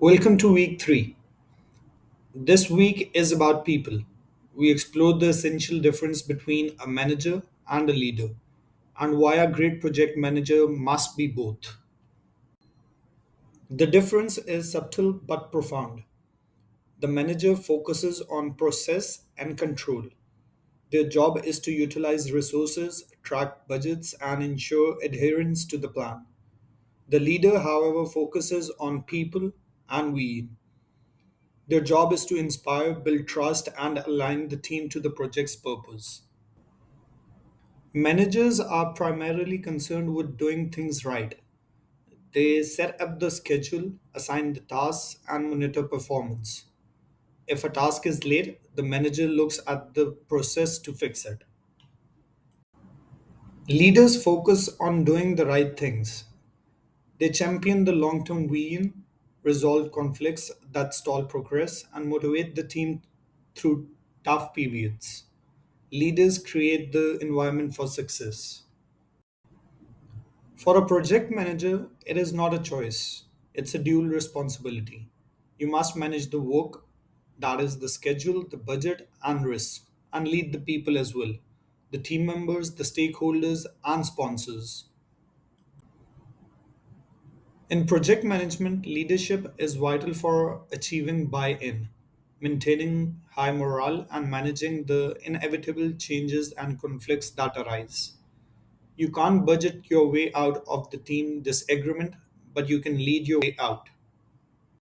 Welcome to week 3. This week is about people. We explore the essential difference between a manager and a leader, and why a great project manager must be both. The difference is subtle but profound. The manager focuses on process and control. Their job is to utilize resources, track budgets, and ensure adherence to the plan. The leader, however, focuses on people and we. Their job is to inspire, build trust, and align the team to the project's purpose. Managers are primarily concerned with doing things right. They set up the schedule, assign the tasks, and monitor performance. If a task is late, the manager looks at the process to fix it. Leaders focus on doing the right things. They champion the long term vision, resolve conflicts that stall progress, and motivate the team through tough periods. Leaders create the environment for success. For a project manager, it is not a choice, it's a dual responsibility. You must manage the work, that is, the schedule, the budget, and risk, and lead the people as well, the team members, the stakeholders, and sponsors. In project management, leadership is vital for achieving buy in, maintaining high morale, and managing the inevitable changes and conflicts that arise. You can't budget your way out of the team disagreement, but you can lead your way out.